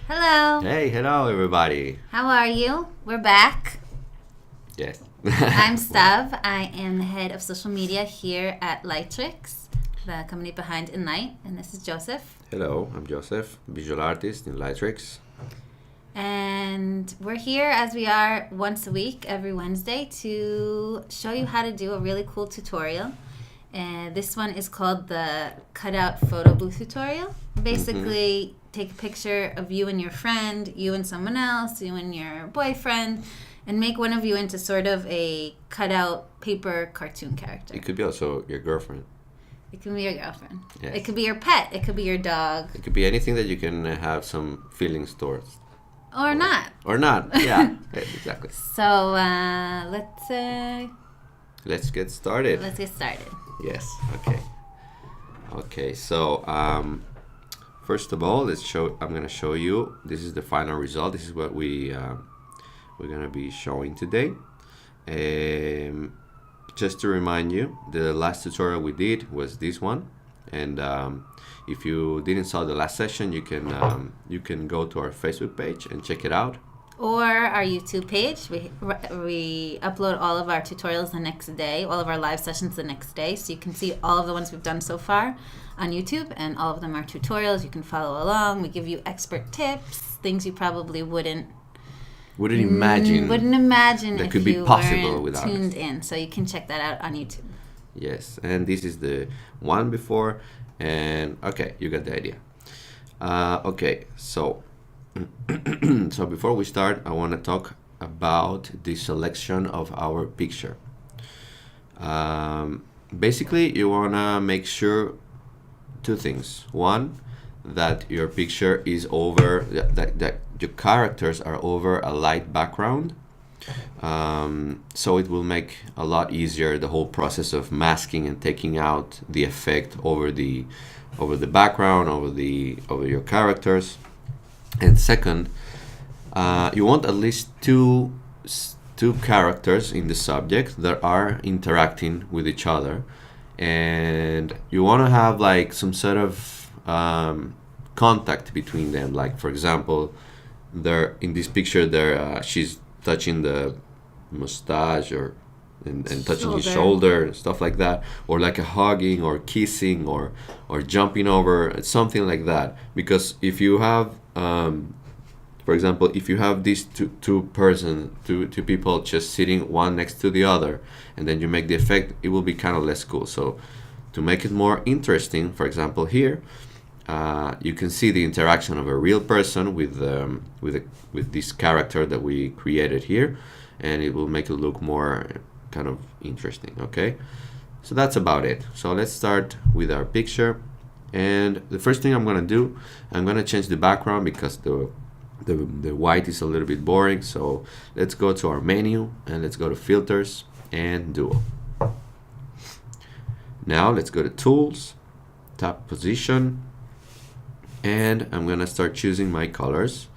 Hello. Hey, hello everybody. How are you? We're back. Yes. I'm Stav. I am the head of social media here at Lightrix, the company behind Enlight, and this is Joseph. Hello, I'm Joseph, visual artist in Lightrix. And we're here as we are once a week, every Wednesday, to show you how to do a really cool tutorial. And this one is called the Cutout photo booth tutorial. Basically, take a picture of you and your friend, you and someone else, you and your boyfriend, and make one of you into sort of a cutout paper cartoon character. It could be also your girlfriend. It can be your girlfriend. Yes. It could be your pet. It could be your dog. It could be anything that you can have feelings towards. Or not. Or not, yeah, exactly. So, Let's get started. let's get started. Yes, okay. Okay, so first of all, I'm going to show you, this is the final result. This is what we're going to be showing today. Just to remind you, the last tutorial we did was this one. And if you didn't saw the last session, you can go to our Facebook page and check it out. Or our YouTube page. We upload all of our tutorials the next day, all of our live sessions the next day. So you can see all of the ones we've done so far on YouTube, and all of them are tutorials. You can follow along. We give you expert tips, things you probably wouldn't imagine that if could be you possible weren't without tuned it. in. So you can check that out on YouTube. Yes, and this is the one before, and okay, you got the idea. Okay, so so before we start, I want to talk about the selection of our picture. Basically, you want to make sure two things. One, that your picture is over, that your characters are over a light background. So it will make a lot easier the whole process of masking and taking out the effect over the background, over your characters. And second, you want at least two characters in the subject that are interacting with each other, and you want to have like some sort of contact between them. Like, for example, in this picture, she's touching the mustache and touching his shoulder and stuff like that, or like a hugging or kissing or jumping over, something like that. Because if you have for example, if you have these two people just sitting one next to the other, and then you make the effect, it will be kind of less cool. So to make it more interesting, for example, here you can see the interaction of a real person with this character that we created here, and it will make it look more kind of interesting. Okay, so that's about it. So let's start with our picture, and the first thing I'm gonna do, I'm gonna change the background because the white is a little bit boring. So let's go to our menu and let's go to filters and duo. Now let's go to tools, tap position, and I'm gonna start choosing my colors.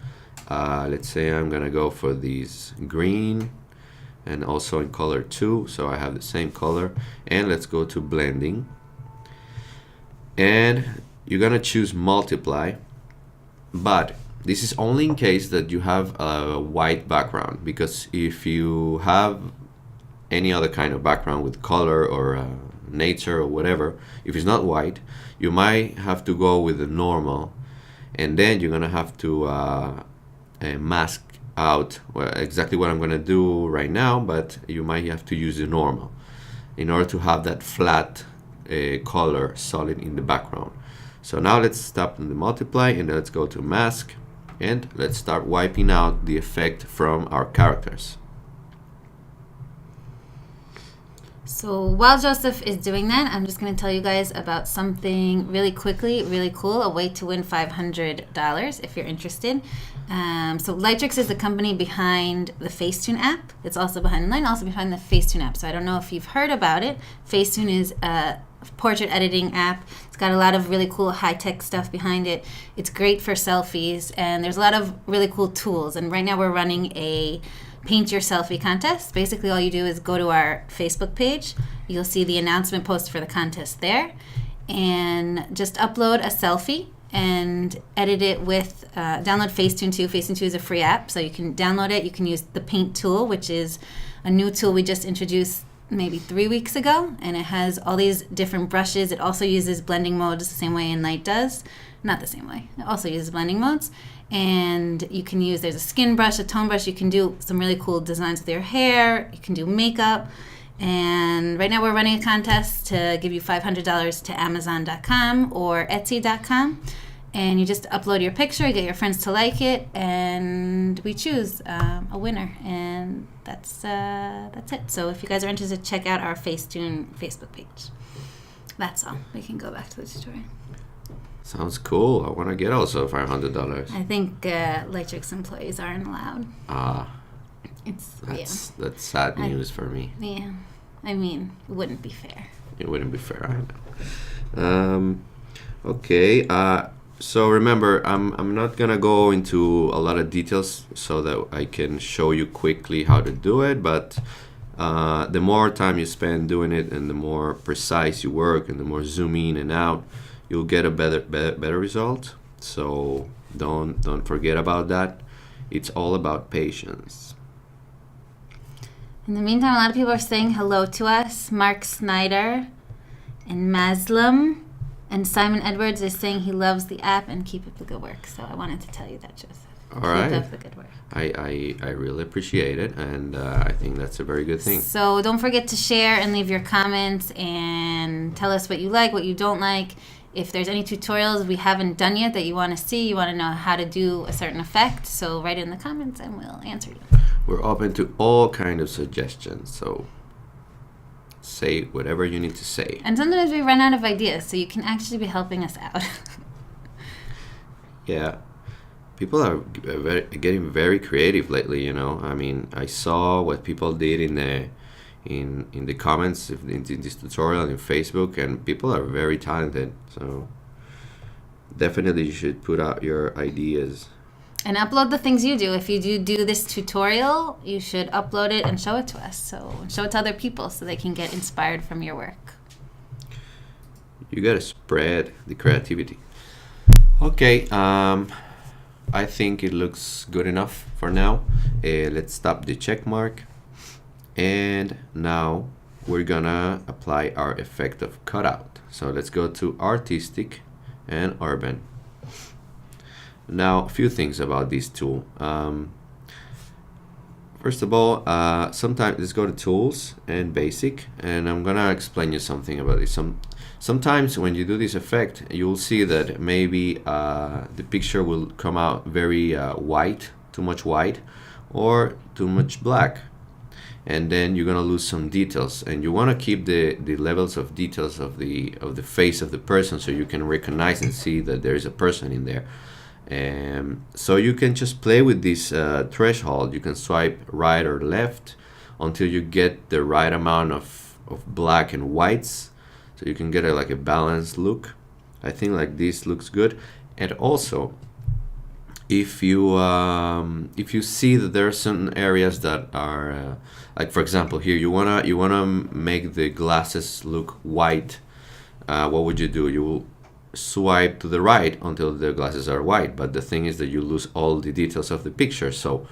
Let's say I'm gonna go for these green and also in color 2, so I have the same color. And let's go to blending, and you're gonna choose multiply, but this is only in case that you have a white background, because if you have any other kind of background with color or nature or whatever, if it's not white, you might have to go with the normal, and then you're gonna have to mask out exactly what I'm gonna do right now, but you might have to use the normal in order to have that flat color solid in the background. So now let's stop on the multiply, and let's go to mask, and let's start wiping out the effect from our characters. So while Joseph is doing that, I'm just going to tell you guys about something really quickly, really cool, a way to win $500 if you're interested. So Lightrix is the company behind the Facetune app. It's also behind Enlight, also behind the Facetune app. So I don't know if you've heard about it. Facetune is a portrait editing app. It's got a lot of really cool high-tech stuff behind it. It's great for selfies, and there's a lot of really cool tools. And right now we're running a paint your selfie contest. Basically all you do is go to our Facebook page. You'll see the announcement post for the contest there, and just upload a selfie and edit it with, download Facetune 2. Facetune 2 is a free app, so you can download it. You can use the Paint tool, which is a new tool we just introduced maybe 3 weeks ago, and it has all these different brushes. It also uses blending modes the same way Enlight does. Not the same way. It also uses blending modes. And you can use, there's a skin brush, a tone brush. You can do some really cool designs with your hair. You can do makeup. And right now we're running a contest to give you $500 to Amazon.com or Etsy.com. And you just upload your picture, get your friends to like it, and we choose a winner. And that's it. So if you guys are interested, check out our Facetune Facebook page. That's all. We can go back to the tutorial. Sounds cool. I want to get also $500. I think Lightrix employees aren't allowed. That's sad news for me. Yeah. I mean, it wouldn't be fair. It wouldn't be fair, I know. Okay. So remember, I'm not gonna go into a lot of details so that I can show you quickly how to do it. But the more time you spend doing it, and the more precise you work, and the more zoom in and out, you'll get a better result. So don't forget about that. It's all about patience. In the meantime, a lot of people are saying hello to us. Mark Snyder and Maslam. And Simon Edwards is saying he loves the app and keep up the good work. So I wanted to tell you that, Joseph. All right. Keep up the good work. I really appreciate it, and I think that's a very good thing. So don't forget to share and leave your comments and tell us what you like, what you don't like. If there's any tutorials we haven't done yet that you want to see, you want to know how to do a certain effect, so write it in the comments and we'll answer you. We're open to all kind of suggestions, so say whatever you need to say. And sometimes we run out of ideas, so you can actually be helping us out. Yeah. People are getting very creative lately, you know. I mean, I saw what people did in the comments in this tutorial in Facebook, and people are very talented. So definitely you should put out your ideas. And upload the things you do. If you do this tutorial, you should upload it and show it to us. So show it to other people so they can get inspired from your work. You gotta spread the creativity. Okay, I think it looks good enough for now. Let's stop the check mark. And now we're gonna apply our effect of cutout. So let's go to artistic and urban. Now, a few things about this tool. First of all, sometimes let's go to tools and basic, and I'm gonna explain you something about this. Sometimes when you do this effect, you'll see that maybe the picture will come out very white, too much white, or too much black, and then you're gonna lose some details. And you want to keep the levels of details of the face of the person, so you can recognize and see that there is a person in there. So you can just play with this threshold. You can swipe right or left until you get the right amount of black and whites, so you can get like a balanced look. I think like this looks good. And also, if you see that there are certain areas that are like, for example, here you wanna make the glasses look white, what would you do? You will swipe to the right until the glasses are white, but the thing is that you lose all the details of the picture. So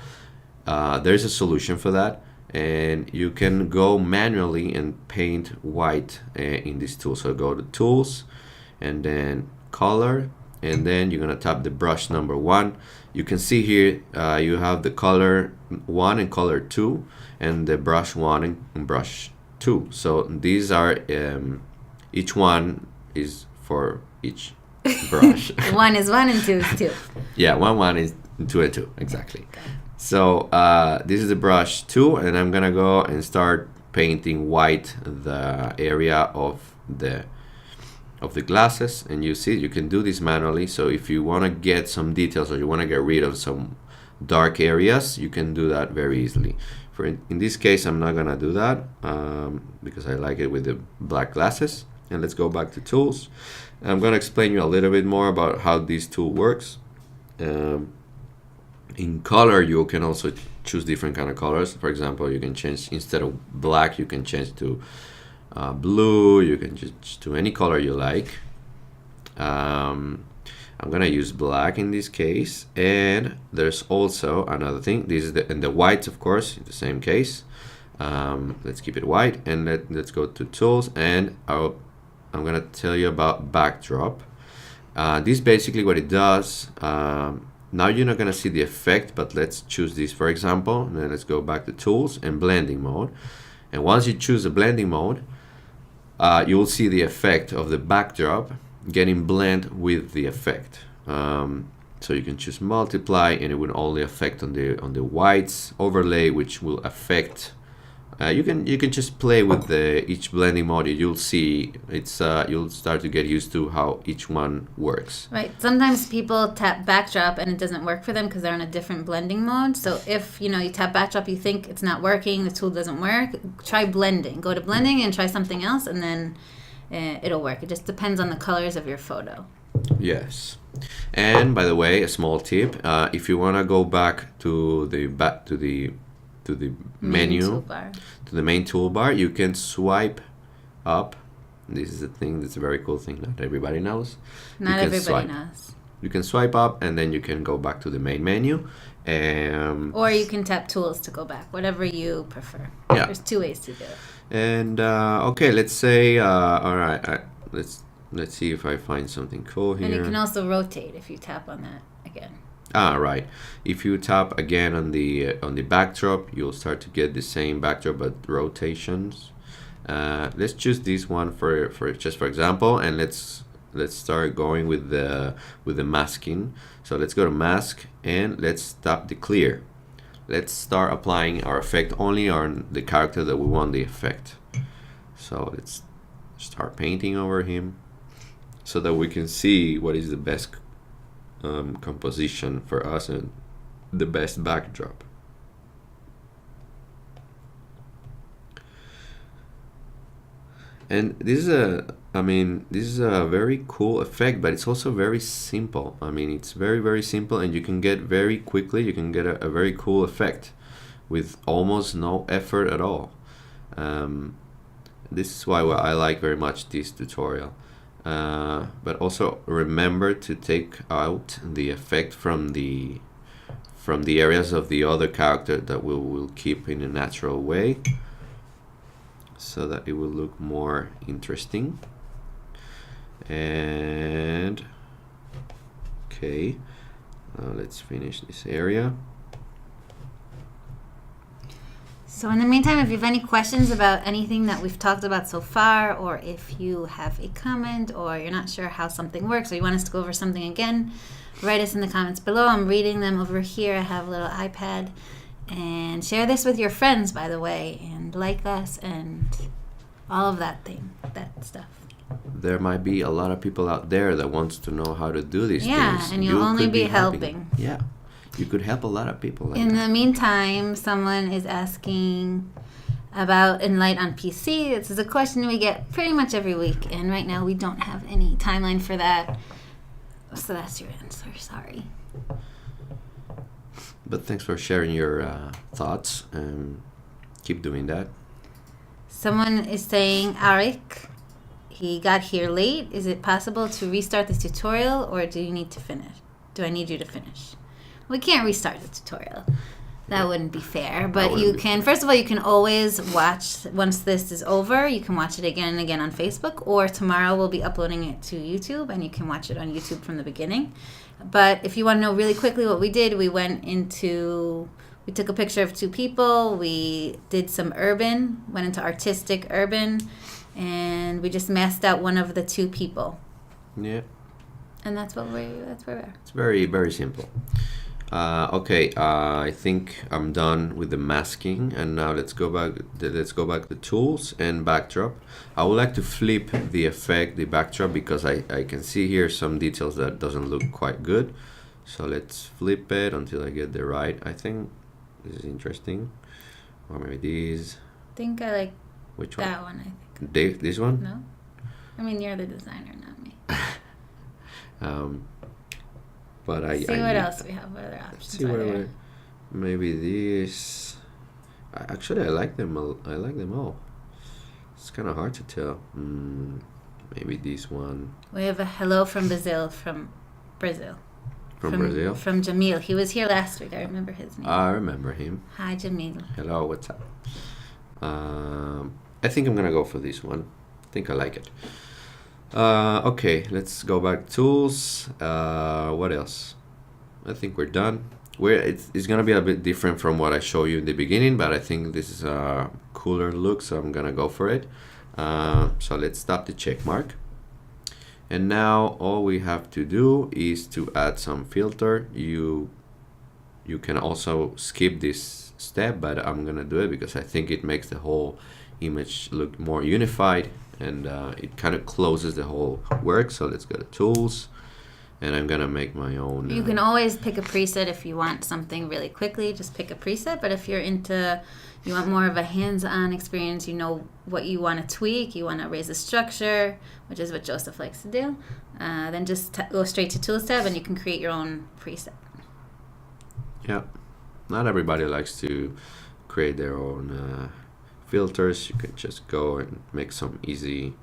there's a solution for that, and you can go manually and paint white in this tool. So go to tools and then color, and then you're gonna tap the brush number 1. You can see here you have the color 1 and color 2, and the brush 1 and brush 2. So these are each one is for each brush. 1 is 1 and 2 is 2. Yeah, 1 is 2 and 2, exactly. So this is the brush 2, and I'm gonna go and start painting white the area of the glasses. And you see, you can do this manually. So if you want to get some details, or you want to get rid of some dark areas, you can do that very easily. In this case, I'm not gonna do that because I like it with the black glasses. And let's go back to tools. I'm going to explain you a little bit more about how this tool works. In color, you can also choose different kind of colors. For example, you can change, instead of black, you can change to blue. You can just do any color you like. I'm gonna use black in this case, and there's also another thing. This is and the whites, of course, in the same case. Let's keep it white, and let's go to tools, and I'm gonna tell you about backdrop. This basically what it does. Now you're not gonna see the effect, but let's choose this for example, and then let's go back to tools and blending mode. And once you choose the blending mode, you will see the effect of the backdrop getting blend with the effect. So you can choose multiply, and it will only affect on the whites overlay, which will affect. You can just play with each blending mode. You'll see you'll start to get used to how each one works. Right. Sometimes people tap backdrop and it doesn't work for them because they're in a different blending mode. So if you tap backdrop, you think it's not working, the tool doesn't work, try blending. Go to blending and try something else, and then it'll work. It just depends on the colors of your photo. Yes. And by the way, a small tip: if you want to go back to the menu, toolbar. To the main toolbar, you can swipe up. This is a thing that's a very cool thing not everybody knows. Not everybody knows. You can swipe up, and then you can go back to the main menu. Or you can tap tools to go back, whatever you prefer. Yeah. There's 2 ways to do it. And okay, let's say all right, let's see if I find something cool here. And you can also rotate if you tap on that again. Right. If you tap again on the backdrop, you'll start to get the same backdrop but rotations. Let's choose this one for just for example, and let's start going with the masking. So let's go to mask, and let's tap the clear. Let's start applying our effect only on the character that we want the effect. So let's start painting over him so that we can see what is the best composition for us and the best backdrop. And this is a very cool effect, but it's also very simple. It's very, very simple, and you can get very quickly, you can get a very cool effect with almost no effort at all. This is why I like very much this tutorial. But also remember to take out the effect from the areas of the other character that we will keep in a natural way, so that it will look more interesting. And okay, let's finish this area. So in the meantime, if you have any questions about anything that we've talked about so far, or if you have a comment, or you're not sure how something works, or you want us to go over something again, write us in the comments below. I'm reading them over here. I have a little iPad. And share this with your friends, by the way, and like us and all of that stuff. There might be a lot of people out there that wants to know how to do these things. Yeah, and you'll only be helping. Yeah. You could help a lot of people. In the meantime, someone is asking about Enlight on PC. This is a question we get pretty much every week, and right now we don't have any timeline for that. So that's your answer. Sorry. But thanks for sharing your thoughts, and keep doing that. Someone is saying, Arik, he got here late. Is it possible to restart the tutorial, or do you need to finish? Do I need you to finish? We can't restart the tutorial. That wouldn't be fair. But you can, first of all, you can always watch, once this is over, you can watch it again and again on Facebook, or tomorrow we'll be uploading it to YouTube, and you can watch it on YouTube from the beginning. But if you want to know really quickly what we did, we took a picture of 2 people, we did some urban, went into artistic urban, and we just masked out one of the 2 people. Yeah. And that's where we are. It's very, very simple. Okay, I think I'm done with the masking, and now let's go back to tools and backdrop. I would like to flip the effect, the backdrop, because I can see here some details that doesn't look quite good. So let's flip it until I get the right. I think this is interesting. Or maybe this. I think I like which that one? I think. This one? No? I mean, you're the designer, not me. But what else we have. What other options are there? Maybe this. Actually, I like them. I like them all. It's kind of hard to tell. Maybe this one. We have a hello from Brazil from Brazil. From Brazil? From Jamil. He was here last week. I remember his name. I remember him. Hi, Jamil. Hello, what's up? I think I'm gonna go for this one. I think I like it. Okay, let's go back to tools. What else? I think we're done. It's gonna be a bit different from what I showed you in the beginning, but I think this is a cooler look, so I'm gonna go for it. So let's stop the check mark. And now all we have to do is to add some filter. You can also skip this step, but I'm gonna do it because I think it makes the whole image look more unified, and it kind of closes the whole work. So let's go to tools, and I'm gonna make my own. You can always pick a preset if you want something really quickly. Just pick a preset. But if you want more of a hands-on experience, you know what you want to tweak, you want to raise the structure, which is what Joseph likes to do, then just go straight to Tools tab and you can create your own preset. Yeah, not everybody likes to create their own filters. You can just go and make some easy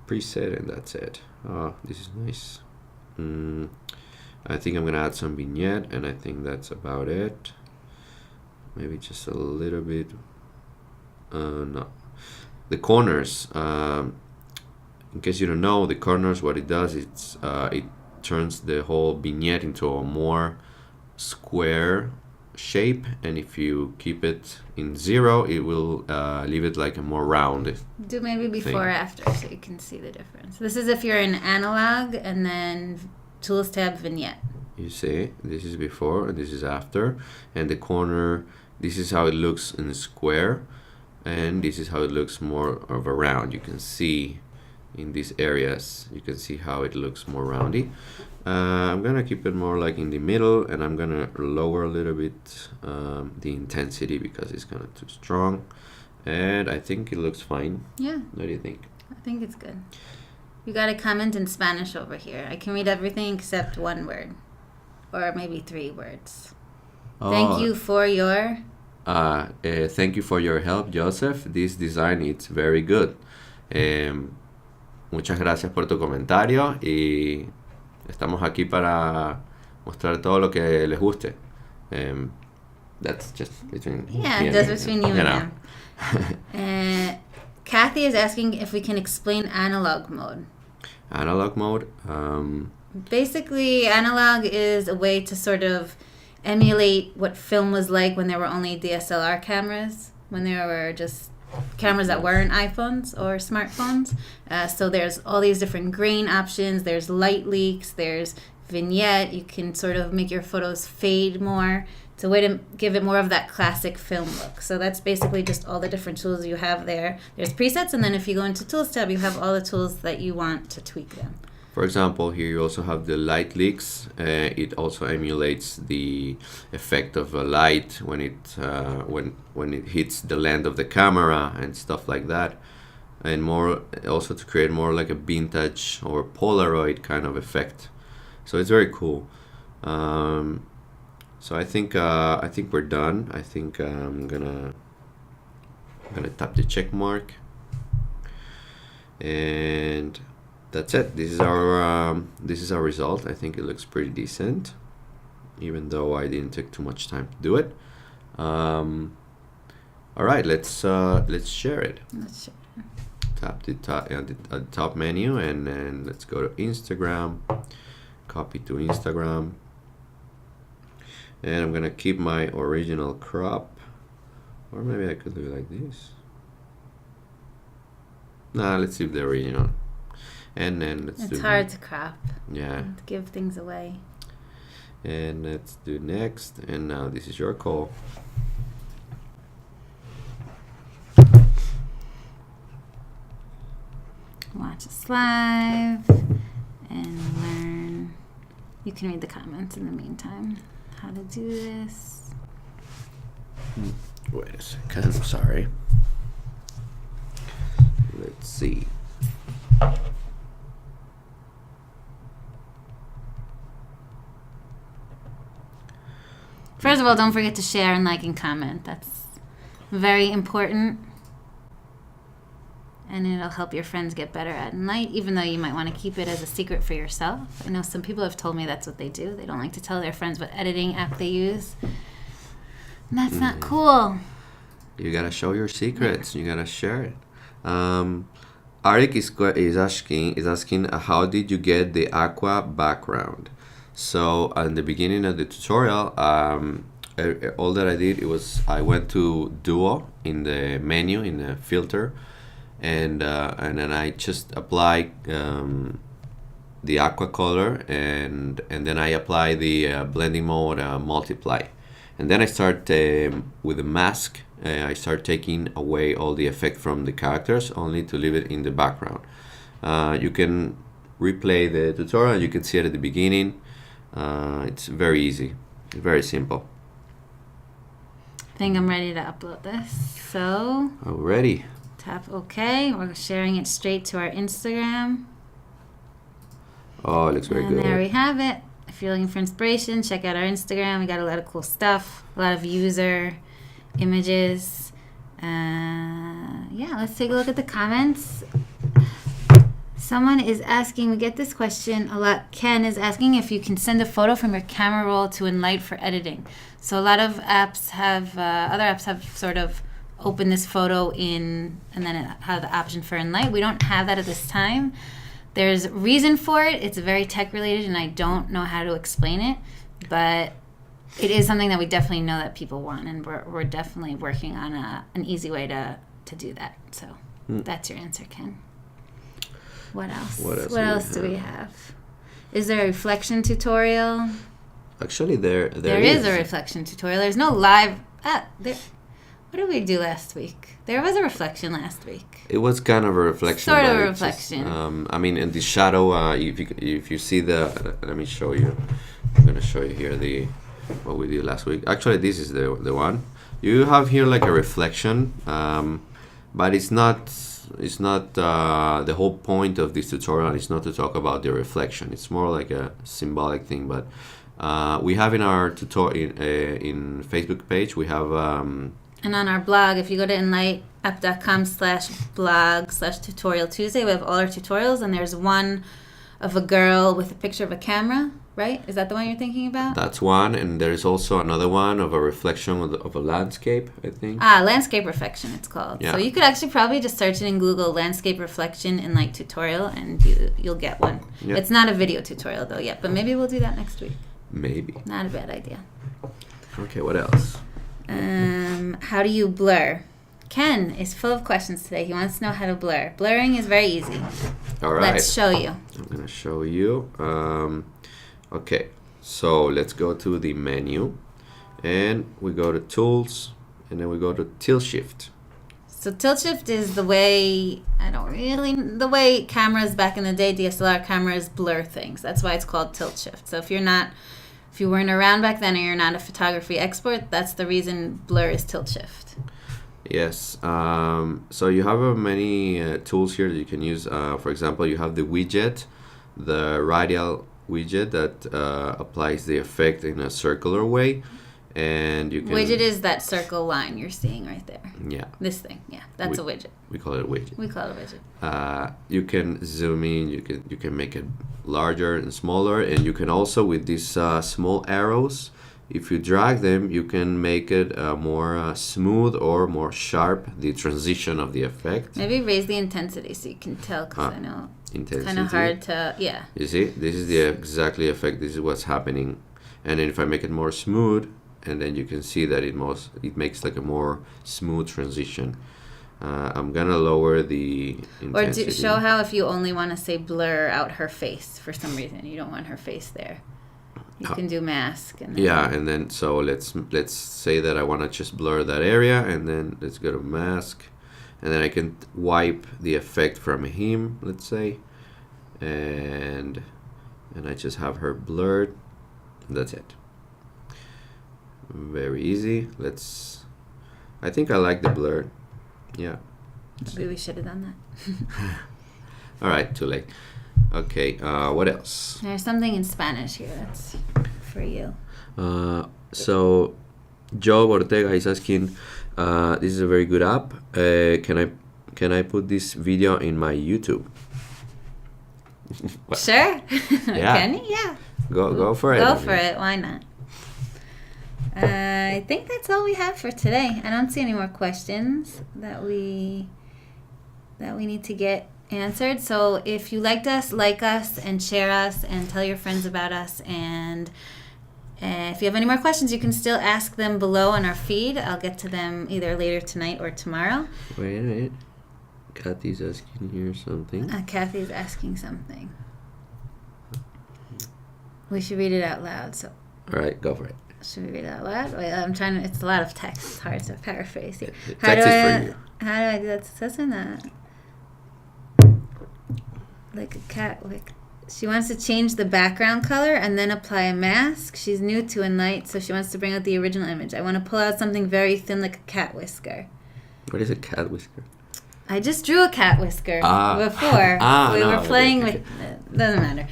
preset, and that's it. Oh, this is nice. I think I'm gonna add some vignette, and I think that's about it. Maybe just a little bit. No, the corners. In case you don't know, the corners, what it does, it turns the whole vignette into a more square shape, and if you keep it in 0, it will leave it like a more rounded. Do maybe before or after so you can see the difference. This is if you're in analog, and then Tools tab, vignette. You see, this is before and this is after, and the corner, this is how it looks in a square, and this is how it looks more of a round. You can see in these areas, you can see how it looks more roundy. I'm gonna keep it more like in the middle, and I'm gonna lower a little bit the intensity because it's kind of too strong, and I think it looks fine. Yeah. What do you think? I think it's good. You got a comment in Spanish over here. I can read everything except one word, or maybe 3 words. Thank you for your... thank you for your help, Joseph. This design is very good. Muchas gracias por tu comentario, y estamos aquí para mostrar todo lo que les guste. That's just between just between you and him. Kathy is asking if we can explain analog mode. Analog mode? Basically, analog is a way to sort of emulate what film was like when there were only DSLR cameras, when there were just cameras that weren't iPhones or smartphones. So there's all these different grain options, there's light leaks, there's vignette. You can sort of make your photos fade more. It's a way to give it more of that classic film look. So that's basically just all the different tools you have there. There's presets, and then if you go into Tools tab, you have all the tools that you want to tweak them. For example, here you also have the light leaks. It also emulates the effect of a light when it hits the lens of the camera and stuff like that, and more also to create more like a vintage or Polaroid kind of effect. So it's very cool. So I think we're done. I think I'm gonna tap the check mark, and that's it. This is our result. I think it looks pretty decent, even though I didn't take too much time to do it. All right, let's share it. Let's share. Tap the top menu, and then let's go to Instagram. Copy to Instagram, and I'm gonna keep my original crop, or maybe I could do it like this. Nah, let's leave the original. And then it's hard to crop. Yeah. To give things away. And let's do next. And now this is your call. Watch us live and learn. You can read the comments in the meantime. How to do this. Wait a second. I'm sorry. Let's see. First of all, don't forget to share and like and comment. That's very important. and it'll help your friends get better at night, even though you might want to keep it as a secret for yourself. I know some people have told me that's what they do. They don't like to tell their friends what editing app they use. And that's not cool. You gotta show your secrets. You gotta share it. Arik is asking how did you get the aqua background? So in the beginning of the tutorial, all that I did I went to Duo in the menu in the filter, and then I just apply the aqua color, and then I apply the blending mode multiply, and then I start with the mask. I start taking away all the effect from the characters, only to leave it in the background. You can replay the tutorial. You can see it at the beginning. It's very easy, very simple. I think I'm ready to upload this. So Already. tap OK. We're sharing it straight to our Instagram. Oh, it looks very And good. there we have it. If you're looking for inspiration, check out our Instagram. We got a lot of cool stuff, a lot of user images. Yeah, let's take a look at the comments. Someone is asking, we get this question a lot. Ken is asking if you can send a photo from your camera roll to Enlight for editing. So a lot of apps have, other apps have sort of opened this photo in, and then it have the option for Enlight. We don't have that at this time. There's reason for it. It's very tech related, and I don't know how to explain it, but it is something that we definitely know that people want, and we're definitely working on an easy way to do that. So that's your answer, Ken. What else? What else do we have? Is there a reflection tutorial? Actually, there is a reflection tutorial. There's no live. There. What did we do last week? There was a reflection last week. It was kind of a reflection. Sort of a reflection. I mean, in the shadow, if you see let me show you. I'm gonna show you here what we did last week. Actually, this is the one. You have here like a reflection, but it's not the whole point of this tutorial is not to talk about the reflection. It's more like a symbolic thing. But we have in our tutorial in Facebook page, we have and on our blog, if you go to enlight.com/blog/tutorial Tuesday, we have all our tutorials, and there's one of a girl with a picture of a camera, right? Is that the one you're thinking about? That's one, and there's also another one of a reflection of a landscape, I think. Landscape reflection, it's called. Yeah. So you could actually probably just search it in Google, landscape reflection Enlight tutorial, and you'll get one. Yeah. It's not a video tutorial though yet, but maybe we'll do that next week. Maybe. Not a bad idea. Okay, what else? How do you blur? Ken is full of questions today. He wants to know how to blur. Blurring is very easy. All right. Let's show you. I'm going to show you. Okay, so let's go to the menu, and we go to Tools, and then we go to Tilt Shift. So tilt shift is the way cameras back in the day, DSLR cameras blur things. That's why it's called tilt shift. So if you weren't around back then, or you're not a photography expert, that's the reason blur is tilt shift. Yes. So you have many tools here that you can use. For example, you have the widget, the radial widget that applies the effect in a circular way, and you can. Widget is that circle line you're seeing right there. Yeah. This thing, yeah, that's a widget. We call it a widget. We call it a widget. You can zoom in. You can make it larger and smaller, and you can also with these small arrows. If you drag them, you can make it more smooth or more sharp, the transition of the effect. Maybe raise the intensity so you can tell, because I know intensity. It's kind of hard to, yeah. You see, this is the exactly effect. This is what's happening. And then if I make it more smooth, and then you can see that it makes like a more smooth transition. I'm going to lower the intensity. Or show how if you only want to say blur out her face for some reason. You don't want her face there. You can do mask. And then and then so let's say that I want to just blur that area, and then let's go to mask, and then I can wipe the effect from him, let's say, and I just have her blurred. That's it. Very easy. I think I like the blur. Yeah. Maybe we should have done that. All right, too late. Okay, what else? There's something in Spanish here that's for you. So, Joe Ortega is asking, this is a very good app. Can I can I put this video in my YouTube? Sure. Yeah. Can you? Yeah. Go for it. Go for it. Why not? I think that's all we have for today. I don't see any more questions that we need to get answered. So if you liked us, like us and share us and tell your friends about us. And if you have any more questions, you can still ask them below on our feed. I'll get to them either later tonight or tomorrow. Wait. Kathy's asking here something. Kathy's asking something. We should read it out loud. So. All right, go for it. Should we read it out loud? Wait, I'm trying to. It's a lot of text. It's hard to paraphrase. The text is for you. How do I do that? It says in that. Like a cat. Like she wants to change the background color and then apply a mask. She's new to Enlight, so she wants to bring out the original image. I want to pull out something very thin, like a cat whisker. What is a cat whisker? I just drew a cat whisker before. We were playing with. Doesn't matter.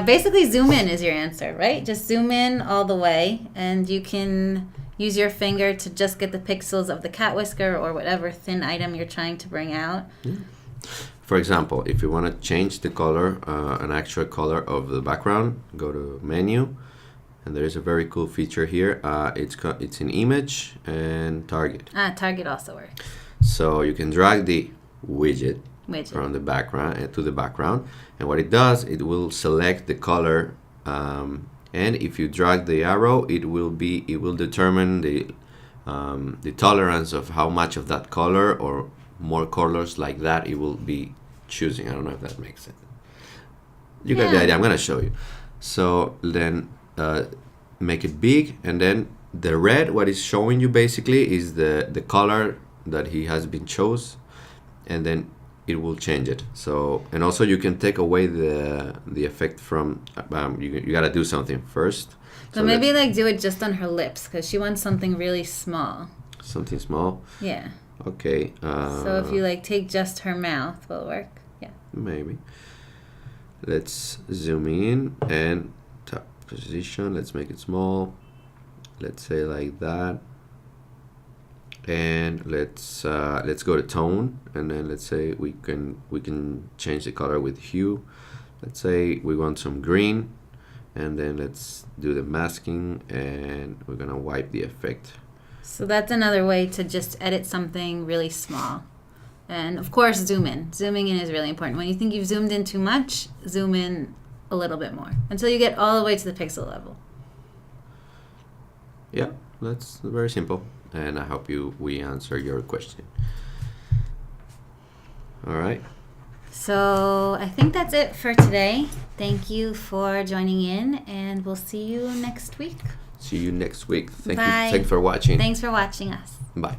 Basically, zoom in is your answer, right? Just zoom in all the way, and you can use your finger to just get the pixels of the cat whisker or whatever thin item you're trying to bring out. Yeah. For example, if you want to change the color, an actual color of the background, go to Menu, and there is a very cool feature here. It's in Image and Target. Target also works. So you can drag the widget from the background to the background, and what it does, it will select the color, and if you drag the arrow, it will determine the tolerance of how much of that color or more colors like that it will be choosing. I don't know if that makes sense. You got the idea. I'm gonna show you. So then make it big, and then the red, what is showing you basically is the color that he has been chose, and then it will change it. So, and also you can take away the effect from you gotta do something first. So maybe like do it just on her lips, because she wants something really small. Something small? Yeah. Okay. So if you like take just her mouth, will it work? Yeah. Maybe. Let's zoom in and top position. Let's make it small. Let's say like that. And let's go to tone, and then let's say we can change the color with hue. Let's say we want some green, and then let's do the masking, and we're gonna wipe the effect. So that's another way to just edit something really small. And of course, zoom in. Zooming in is really important. When you think you've zoomed in too much, zoom in a little bit more until you get all the way to the pixel level. Yeah, that's very simple. And I hope we answer your question. All right. So I think that's it for today. Thank you for joining in, and we'll see you next week. See you next week. Bye. Thanks for watching. Thanks for watching us. Bye.